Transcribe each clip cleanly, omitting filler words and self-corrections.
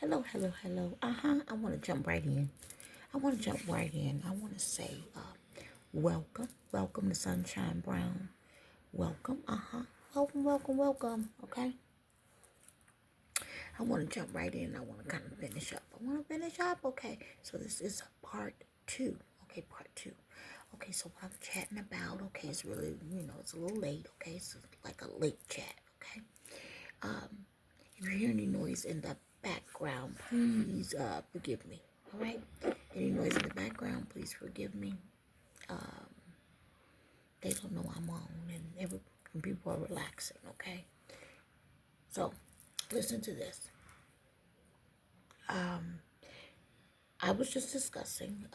Hello, hello, hello. I want to jump right in. I want to jump right in. I want to say, welcome, welcome to Sunshine Brown. Welcome, welcome, welcome, welcome. Okay. I want to jump right in. I want to kind of finish up. I want to finish up. Okay. So this is part two. Okay, part two. Okay, so what I'm chatting about. Okay, it's really, it's a little late. Okay, it's like a late chat. Okay. If you hear any noise in the background, please forgive me. All right? Any noise in the background, please forgive me. They don't know I'm on, and people are relaxing. Okay? So, listen to this. I was just discussing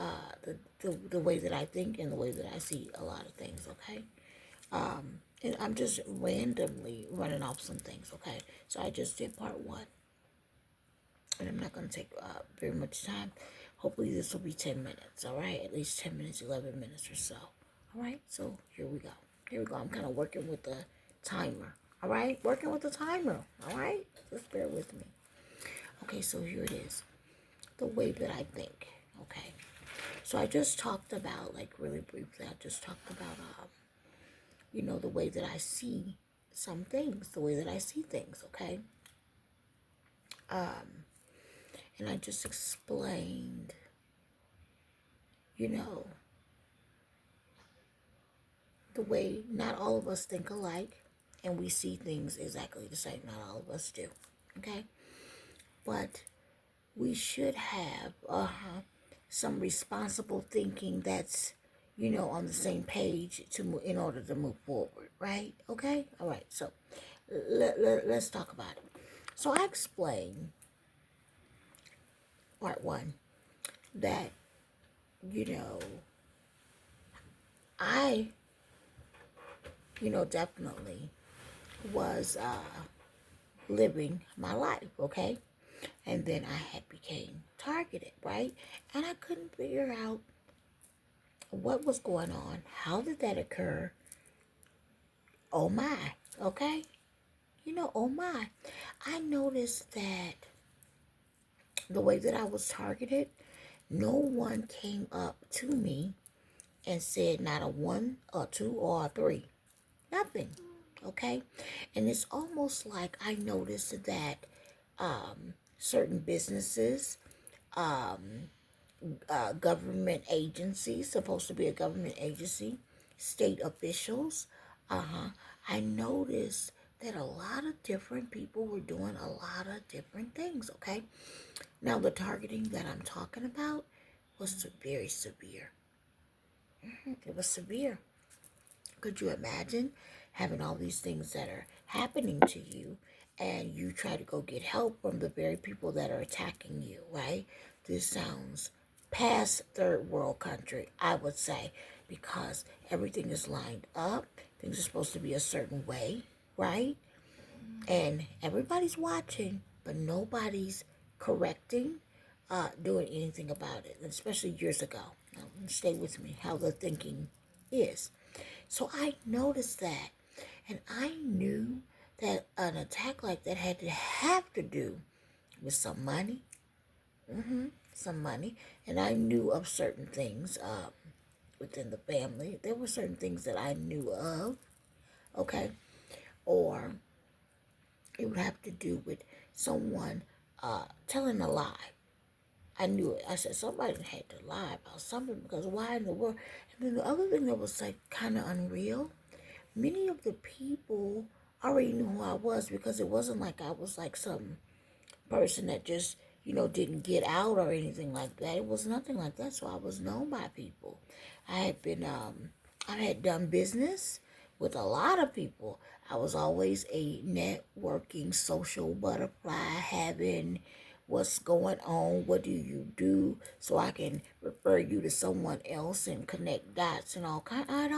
the way that I think and the way that I see a lot of things. Okay? And I'm just randomly running off some things. Okay? So I just did part one. And I'm not going to take very much time. Hopefully this will be 10 minutes, all right? At least 10 minutes, 11 minutes or so. All right, so here we go. Here we go. I'm kind of working with the timer, all right? Working with the timer, all right? Just bear with me. Okay, so here it is. The way that I think, okay? So I just talked about, like really briefly, I just talked about, the way that I see some things, the way that I see things, okay? And I just explained, you know, the way not all of us think alike and we see things exactly the same. Not all of us do. Okay? But we should have some responsible thinking that's, on the same page in order to move forward, right? Okay? All right. So let's talk about it. So I explained part one that, you know, I, definitely was living my life, okay? And then I had became targeted, right? And I couldn't figure out what was going on. How did that occur? Oh my, okay? Oh my. I noticed that the way that I was targeted, no one came up to me and said not a one or two or a three. Nothing. Okay? And it's almost like I noticed that certain businesses, government agencies, supposed to be a government agency, state officials, I noticed that a lot of different people were doing a lot of different things, okay? Now, the targeting that I'm talking about was very severe. It was severe. Could you imagine having all these things that are happening to you and you try to go get help from the very people that are attacking you, right? This sounds past third world country, I would say, because everything is lined up. Things are supposed to be a certain way, right? And everybody's watching, but nobody's correcting, doing anything about it, especially years ago. Now, stay with me, how the thinking is. So I noticed that, and I knew that an attack like that had to have to do with some money, some money, and I knew of certain things within the family. There were certain things that I knew of, okay, or it would have to do with someone telling a lie. I knew it. I said somebody had to lie about something because why in the world? And then the other thing that was like kind of unreal, many of the people already knew who I was because it wasn't like I was like some person that just, didn't get out or anything like that. It was nothing like that. So I was known by people. I had been, I had done business with a lot of people. I was always a networking social butterfly, having what's going on, what do you do, so I can refer you to someone else and connect dots and all kind. I'd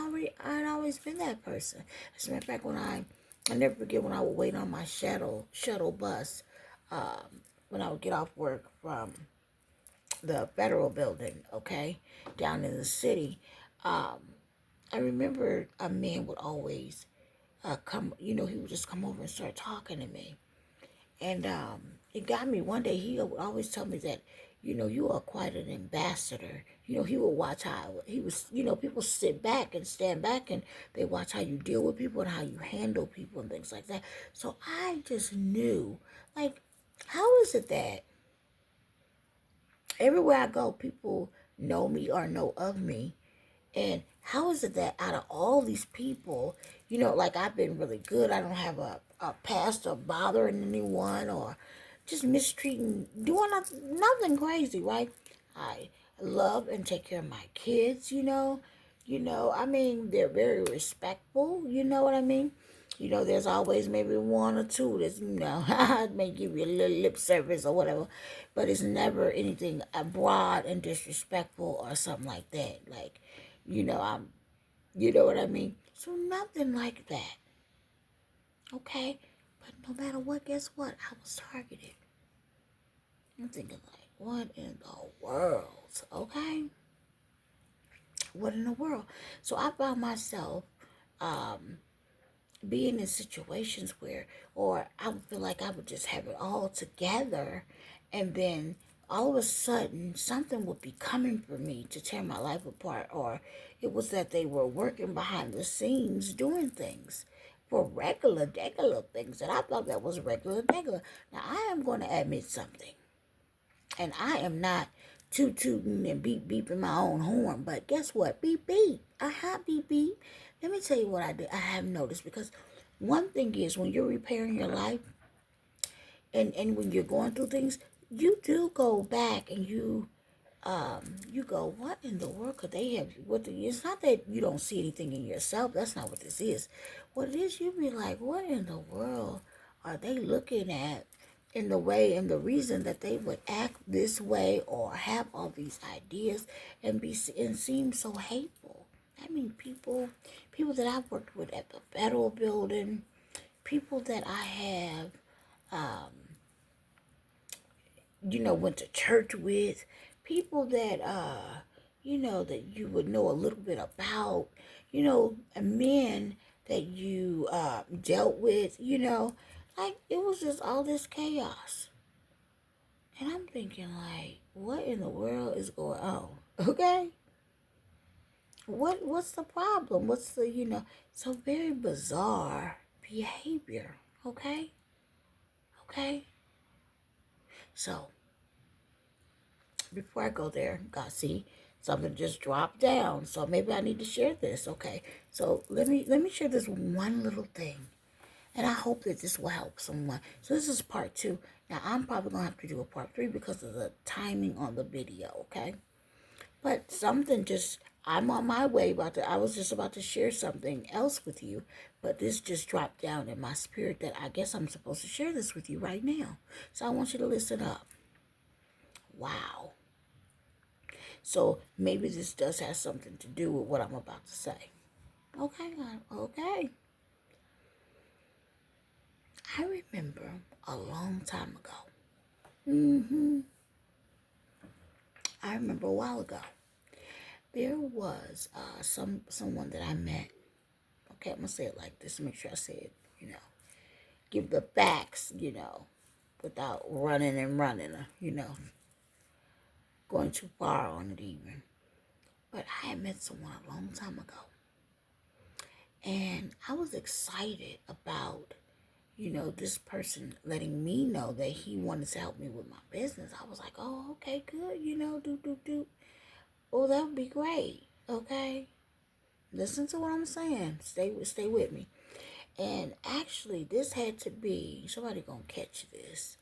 always been that person. As a matter of fact, I never forget when I would wait on my shuttle bus, when I would get off work from the federal building, okay, down in the city. I remember a man would always come, he would just come over and start talking to me. And it got me. One day he would always tell me that, you are quite an ambassador. He would watch how he was, people sit back and stand back and they watch how you deal with people and how you handle people and things like that. So I just knew, like, how is it that everywhere I go, people know me or know of me? And how is it that out of all these people, like I've been really good. I don't have a past of bothering anyone or just mistreating, doing nothing crazy, right? I love and take care of my kids, I mean, they're very respectful, you know what I mean? There's always maybe one or two that's, may give you a little lip service or whatever, but it's never anything broad and disrespectful or something like that. Like, I'm, you know what I mean? So nothing like that, okay? But no matter what, guess what? I was targeted. I'm thinking like, what in the world, okay? What in the world? So I found myself being in situations where, or I would feel like I would just have it all together, and then all of a sudden something would be coming for me to tear my life apart, or it was that they were working behind the scenes doing things for regular, degular things that I thought that was regular, degular. Now I am going to admit something, and I am not tooting and beeping my own horn, but guess what? Beep beep. Beep beep. Let me tell you what I have noticed, because one thing is when you're repairing your life and when you're going through things, you do go back and you go, what in the world could they have? It's not that you don't see anything in yourself. That's not what this is. What it is, you be like, what in the world are they looking at in the way and the reason that they would act this way or have all these ideas and seem so hateful? I mean, people that I've worked with at the federal building, people that I have, went to church with, people that, that you would know a little bit about, men that you dealt with, like it was just all this chaos. And I'm thinking like, what in the world is going on? Okay? What's the problem? What's the, so very bizarre behavior. Okay? Okay? So before I go there, God, see, something just dropped down. So maybe I need to share this. Okay. So let me share this one little thing. And I hope that this will help someone. So this is part 2. Now I'm probably gonna have to do a part 3 because of the timing on the video, okay? But something just, I'm on my way I was just about to share something else with you, but this just dropped down in my spirit that I guess I'm supposed to share this with you right now. So I want you to listen up. Wow. So maybe this does have something to do with what I'm about to say. Okay, okay. I remember a long time ago. I remember a while ago. There was someone that I met. Okay, I'm gonna say it like this. Make sure I say it. Give the facts. Without running and running. Going too far on it even. But I had met someone a long time ago. And I was excited about, this person letting me know that he wanted to help me with my business. I was like, oh, okay, good, do. Oh, that would be great, okay? Listen to what I'm saying. Stay with me. And actually, this had to be, somebody gonna catch this,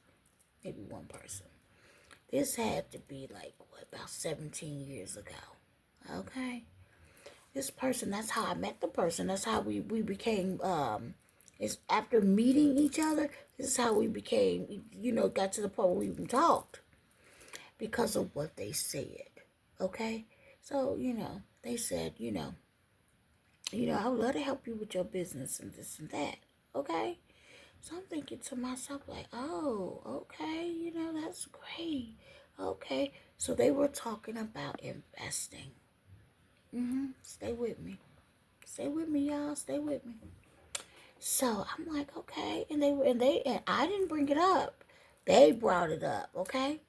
maybe one person. This had to be like, about 17 years ago, okay? This person, that's how I met the person. That's how we became, it's after meeting each other, this is how we became, got to the point where we even talked. Because of what they said, okay? So, they said, I would love to help you with your business and this and that, okay? So I'm thinking to myself like, oh, okay, that's great, okay. So they were talking about investing. Stay with me. Stay with me, y'all. Stay with me. So I'm like, okay. And I didn't bring it up. They brought it up, okay?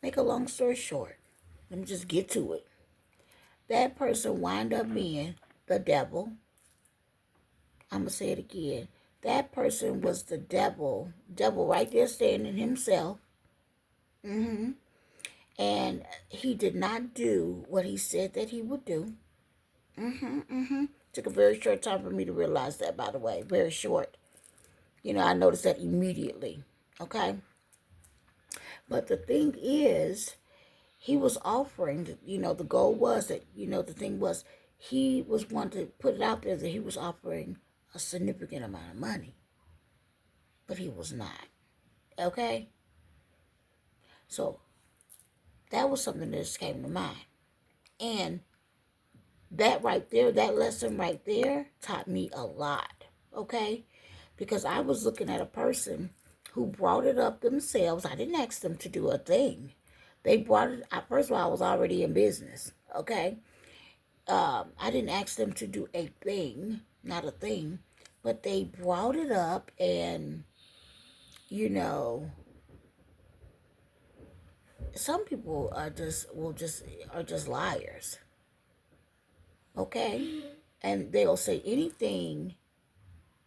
Make a long story short, let me just get to it. That person wind up being the devil. I'm going to say it again. That person was the devil right there standing himself. And he did not do what he said that he would do. Took a very short time for me to realize that, by the way. Very short. I noticed that immediately. Okay? But the thing is, he was offering, the goal was that, the thing was, he was wanting to put it out there that he was offering a significant amount of money. But he was not. Okay? So, that was something that just came to mind. And that right there, that lesson right there taught me a lot. Okay? Because I was looking at a person who brought it up themselves. I didn't ask them to do a thing. They brought it. First of all, I was already in business. Okay, I didn't ask them to do a thing, not a thing, but they brought it up, and some people are just liars. Okay, and they'll say anything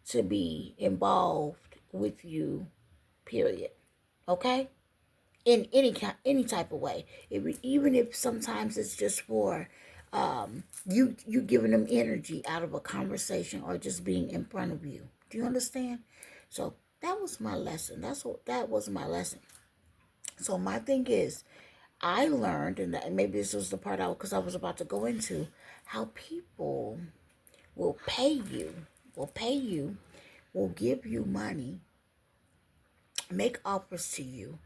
to be involved with you. Period. Okay. In any type of way, even if sometimes it's just for you giving them energy out of a conversation or just being in front of you. Do you understand? So that was my lesson. That was my lesson. So my thing is, I learned, and maybe this was the part because I was about to go into how people will pay you, will give you money, make offers to you,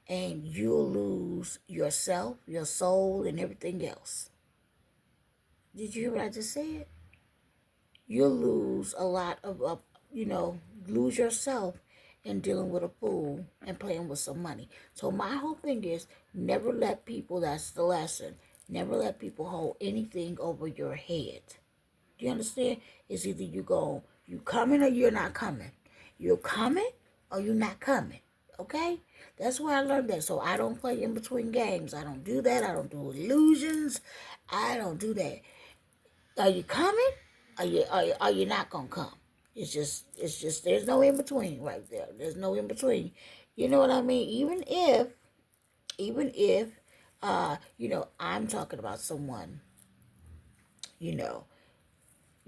and you'll lose yourself, your soul, and everything else. Did you hear what I just said? You'll lose a lot of lose yourself in dealing with a fool and playing with some money. So my whole thing is never let people, that's the lesson, never let people hold anything over your head. Do you understand? It's either you coming or you're not coming. You're coming or you're not coming. Okay? That's where I learned that. So I don't play in between games. I don't do that. I don't do illusions. I don't do that. Are you coming? Are you not gonna come? It's just there's no in between right there. There's no in between. You know what I mean? Even if I'm talking about someone, you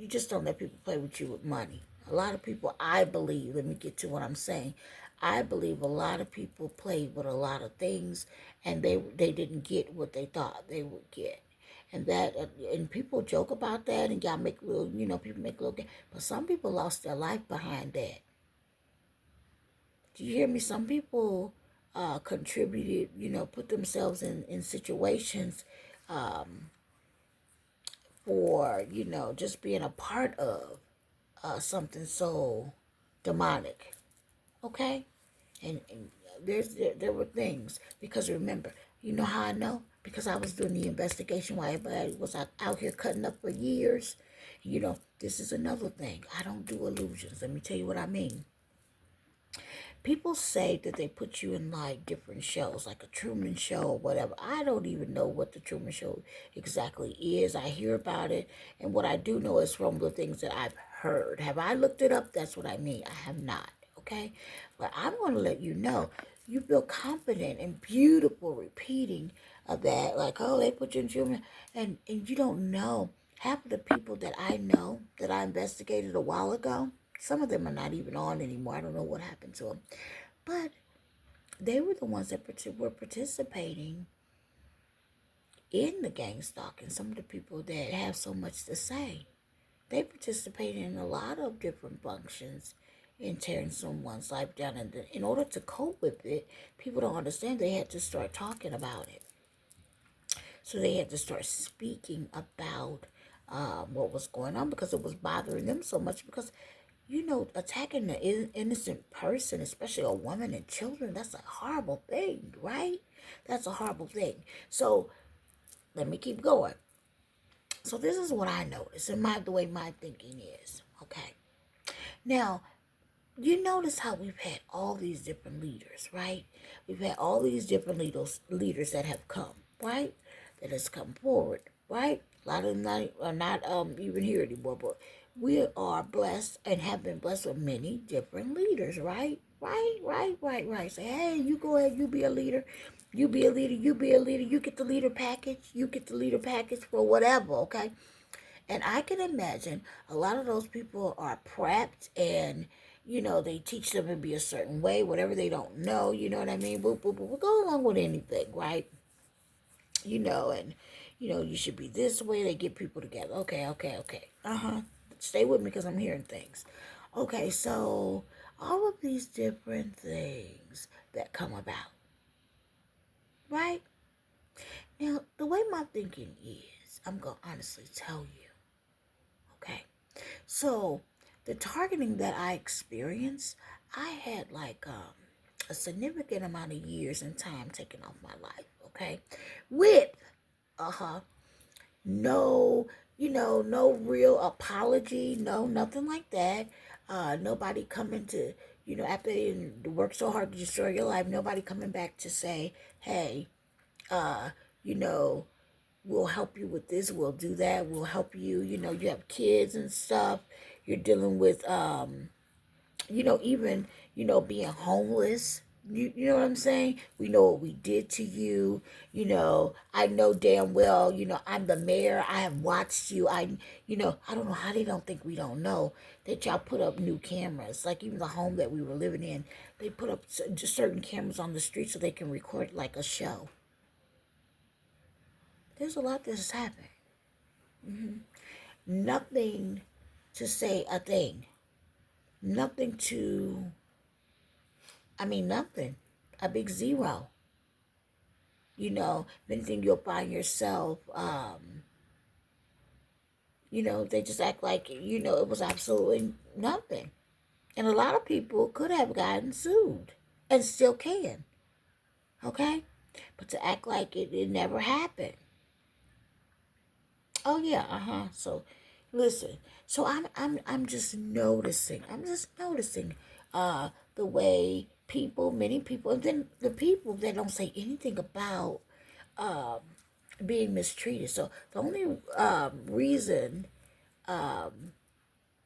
just don't let people play with you with money. A lot of people, I believe, let me get to what I'm saying. I believe a lot of people played with a lot of things, and they didn't get what they thought they would get. And people joke about that, and y'all make little, people make little, but some people lost their life behind that. Do you hear me? Some people contributed, put themselves in situations for, just being a part of something so demonic. Okay? And there were things, because remember, you know how I know? Because I was doing the investigation while everybody was out here cutting up for years. This is another thing. I don't do illusions. Let me tell you what I mean. People say that they put you in like different shows, like a Truman Show or whatever. I don't even know what the Truman Show exactly is. I hear about it, and what I do know is from the things that I've heard. Have I looked it up? That's what I mean. I have not. Okay, but I'm going to let you know. You feel confident and beautiful repeating of that, like, oh, they put you in Truman, and you don't know. Half of the people that I know that I investigated a while ago, some of them are not even on anymore. I don't know what happened to them. But they were the ones that were participating in the gang stalking. Some of the people that have so much to say. They participated in a lot of different functions in tearing someone's life down. And in order to cope with it, people don't understand, they had to start talking about it. So they had to start speaking about what was going on, because it was bothering them so much. Because attacking an innocent person, especially a woman and children, that's a horrible thing, right? That's a horrible thing. So let me keep going. So this is what I noticed, and the way my thinking is. Okay. Now, you notice how we've had all these different leaders, right? We've had all these different leaders that have come, right? That has come forward, right? A lot of them are not even here anymore, but we are blessed and have been blessed with many different leaders, right? Right. Say, hey, you go ahead, you be a leader. You be a leader, you be a leader. You get the leader package. You get the leader package for whatever, okay? And I can imagine a lot of those people are prepped and, they teach them to be a certain way, whatever they don't know, you know what I mean? Boop, boop, boop. We'll go along with anything, right? And, you should be this way. They get people together. Okay. Stay with me because I'm hearing things. Okay, so all of these different things that come about, right? Now, the way my thinking is, I'm going to honestly tell you, okay? So, the targeting that I experienced, I had like a significant amount of years and time taken off my life, okay? With, no, no real apology, no, nothing like that. Nobody coming to, after they work so hard to destroy your life, nobody coming back to say, hey, uh, you know, we'll help you with this, we'll do that, we'll help you, you have kids and stuff, you're dealing with, even, being homeless. You know what I'm saying? We know what we did to you. I know damn well, I'm the mayor. I have watched you. I don't know how they don't think we don't know that y'all put up new cameras. Like even the home that we were living in, they put up just certain cameras on the street so they can record like a show. There's a lot that's happening. Nothing to say a thing. Nothing to, nothing. A big zero. If anything, you'll find yourself, they just act like, it was absolutely nothing. And a lot of people could have gotten sued and still can. Okay? But to act like it never happened. Oh yeah, So listen. So I'm just noticing. The way people, many people, and then the people that don't say anything about um being mistreated. So the only reason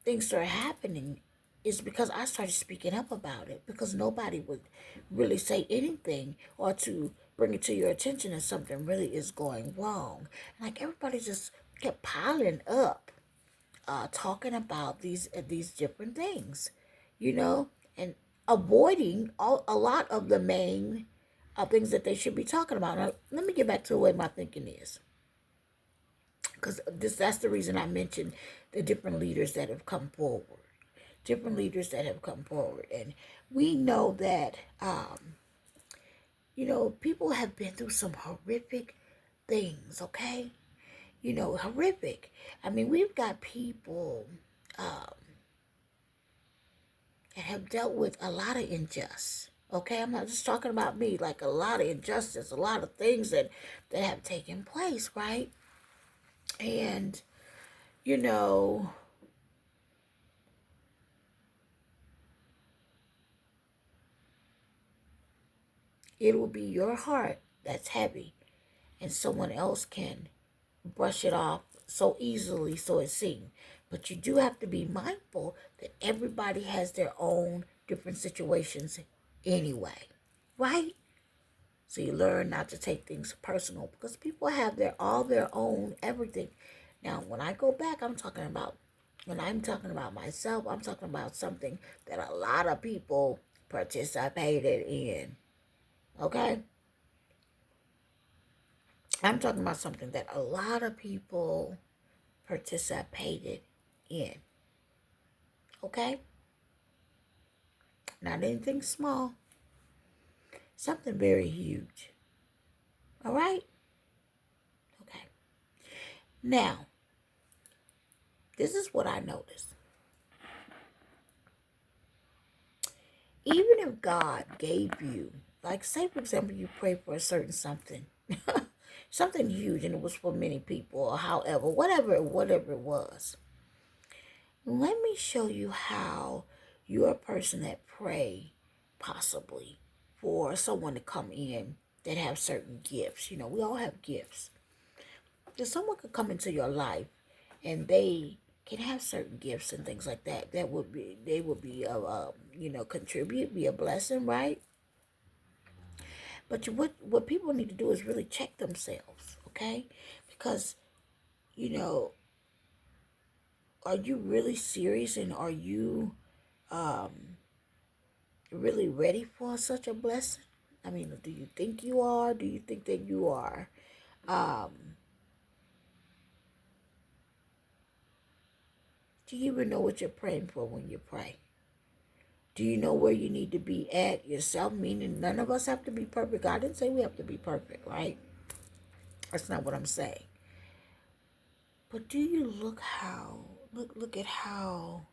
things started happening is because I started speaking up about it because nobody would really say anything or to bring it to your attention that something really is going wrong. Like everybody just kept piling up, talking about these different things, and avoiding a lot of the main things that they should be talking about. Now, let me get back to the way my thinking is because that's the reason I mentioned the different leaders that have come forward. Different leaders that have come forward. And we know that, people have been through some horrific things, okay? Horrific. We've got people that have dealt with a lot of injustice. Okay, I'm not just talking about me, like a lot of injustice, a lot of things that have taken place, right? And, you know, it will be your heart that's heavy, and someone else can brush it off so easily so it seems. But you do have to be mindful that everybody has their own different situations anyway, right? So you learn not to take things personal because people have all their own everything. Now, when I go back, when I'm talking about myself, I'm talking about something that a lot of people participated in. Okay? I'm talking about something that a lot of people participated in. Okay? Not anything small. Something very huge. All right? Okay. Now, this is what I noticed. Even if God gave you, like say for example, you pray for a certain something, something huge, and it was for many people, or however, whatever it was. Let me show you how you're a person that pray possibly for someone to come in that have certain gifts. You know, we all have gifts. If someone could come into your life and they can have certain gifts and things like that, they would be contribute, be a blessing, right? But what people need to do is really check themselves, okay? Because you know, are you really serious, and are you really ready for such a blessing? I mean, do you think you are? Do you think that you are? Do you even know what you're praying for when you pray? Do you know where you need to be at yourself? Meaning, none of us have to be perfect. God didn't say we have to be perfect, right? That's not what I'm saying. But do you look at how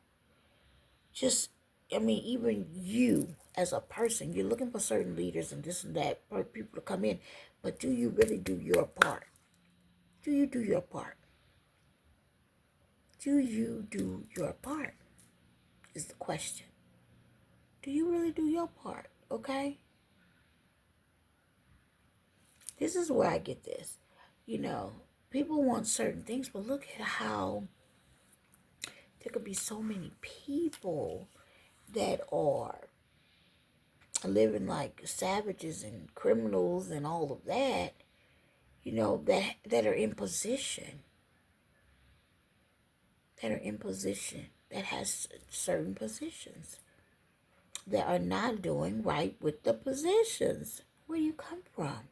just, I mean, even you as a person, you're looking for certain leaders and this and that for people to come in, but do you really do your part? Do you do your part? Do you do your part? Is the question. Do you really do your part? Okay? This is where I get this. You know, people want certain things, but look at how there could be so many people that are living like savages and criminals and all of that, you know, that are in position, that has certain positions, that are not doing right with the positions. Where you come from?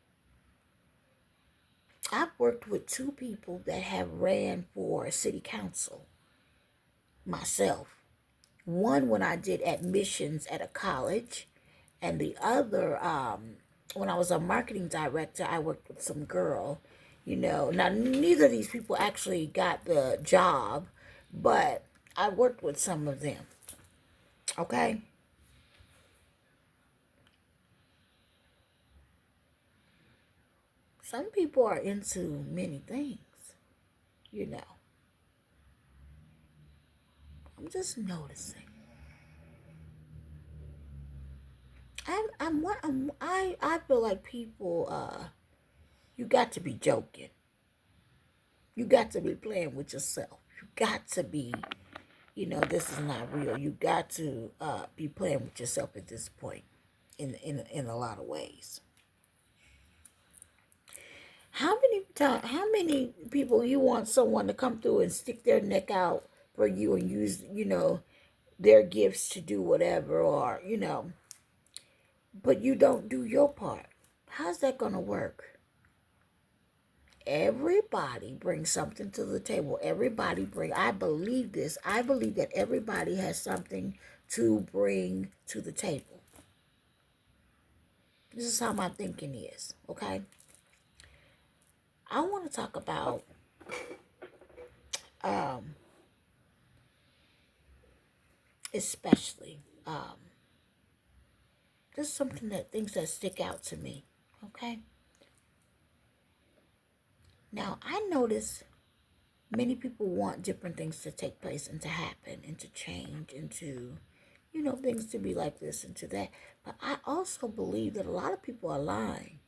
I've worked with two people that have ran for city council myself. One when I did admissions at a college, and the other when I was a marketing director, I worked with some girl. You know, now neither of these people actually got the job, but I worked with some of them. Okay? Some people are into many things, you know. I'm just noticing. I feel like people, you got to be joking. You got to be playing with yourself. You got to be, you know, this is not real. You got to be playing with yourself at this point in a lot of ways. How many people you want someone to come through and stick their neck out for you and use, you know, their gifts to do whatever, or, you know, but you don't do your part? How's that going to work? Everybody brings something to the table. I believe this. I believe that everybody has something to bring to the table. This is how my thinking is, okay? I want to talk about especially just something that things that stick out to me, okay? Now, I notice many people want different things to take place and to happen and to change and to, you know, things to be like this and to that. But I also believe that a lot of people are lying.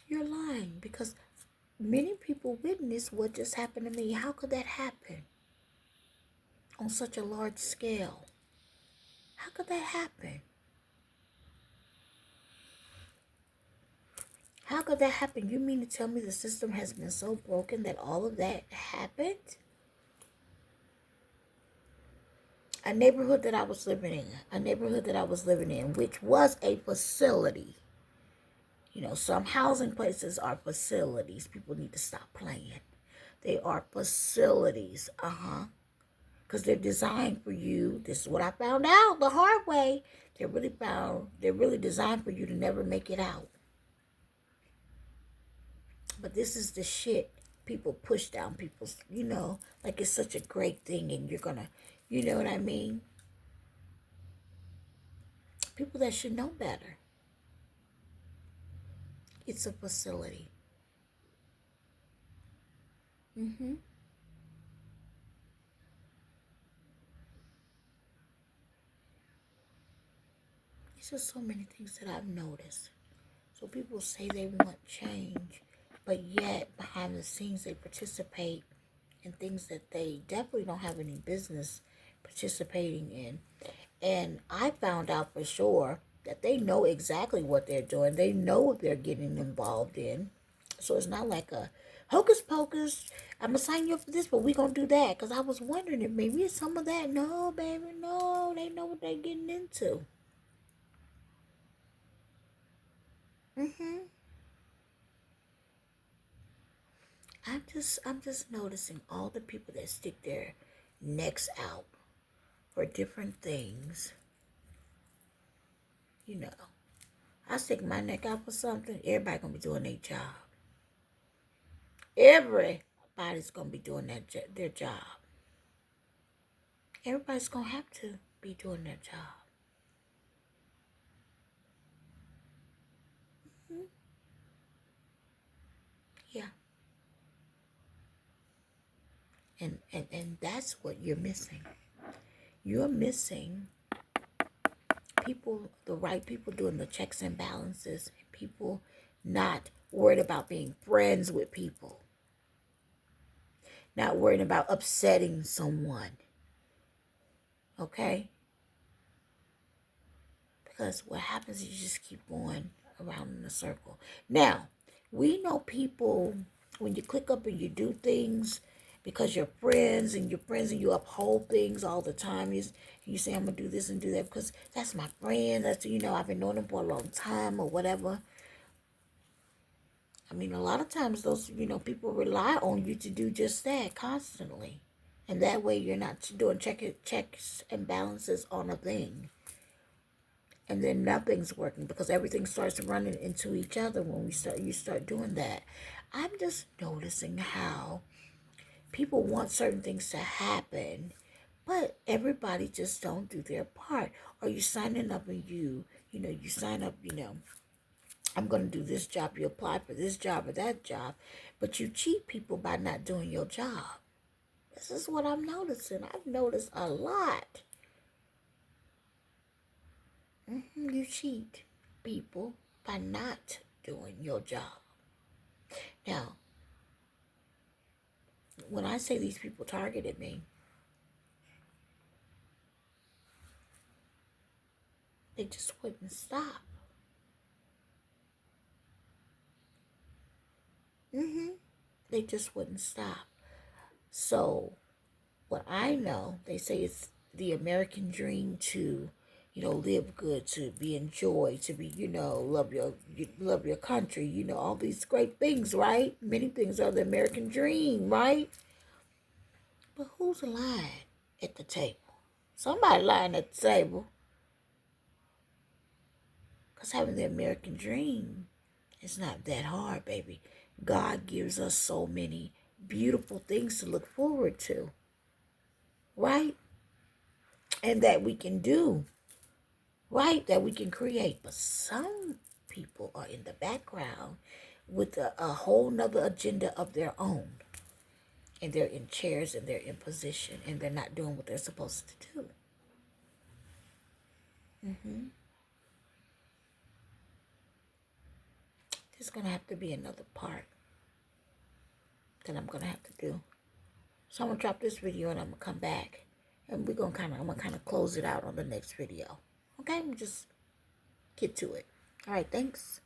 You're lying because many people witness what just happened to me. How could that happen on such a large scale? How could that happen? How could that happen? You mean to tell me the system has been so broken that all of that happened? A neighborhood that I was living in, which was a facility. You know, some housing places are facilities. People need to stop playing. They are facilities. Because they're designed for you. This is what I found out the hard way. They're really designed for you to never make it out. But this is the shit people push down people's, you know, like it's such a great thing and you're gonna, you know what I mean? People that should know better. It's a facility. it's just so many things that I've noticed. So people say they want change, but yet behind the scenes they participate in things that they definitely don't have any business participating in. And I found out for sure that they know exactly what they're doing. They know what they're getting involved in. So it's not like a hocus pocus. I'm going to sign you up for this, but we're going to do that. Because I was wondering if maybe it's some of that. No, baby, no. They know what they're getting into. I'm just noticing all the people that stick their necks out for different things. You know, I stick my neck out for something, everybody gonna be doing their job. Everybody's gonna be doing their job. Everybody's gonna have to be doing their job. Mm-hmm. Yeah, and that's what you're missing. You're missing people, the right people doing the checks and balances, people not worried about being friends with people, not worried about upsetting someone. Okay? Because what happens is you just keep going around in a circle. Now, we know people, when you click up and you do things because you're friends and you uphold things all the time. You say, I'm going to do this and do that because that's my friend. That's, I've been knowing them for a long time or whatever. I mean, a lot of times those, people rely on you to do just that constantly. And that way you're not doing checks and balances on a thing. And then nothing's working because everything starts running into each other when you start doing that. I'm just noticing how people want certain things to happen, but everybody just don't do their part. Or you signing up and you sign up, I'm going to do this job. You apply for this job or that job, but you cheat people by not doing your job. This is what I'm noticing. I've noticed a lot. You cheat people by not doing your job. Now, when I say these people targeted me, they just wouldn't stop. They just wouldn't stop. So, what I know, they say it's the American dream to, live good, to be enjoyed, to be, love your country, all these great things, right? Many things are the American dream, right? But who's lying at the table? Somebody lying at the table. Because having the American dream is not that hard, baby. God gives us so many beautiful things to look forward to, right? And that we can do, right? That we can create. But some people are in the background with a whole nother agenda of their own. And they're in chairs and they're in position and they're not doing what they're supposed to do. There's going to have to be another part that I'm going to have to do. So I'm going to drop this video and I'm going to come back. And I'm going to kind of close it out on the next video. Okay? Just get to it. All right, thanks.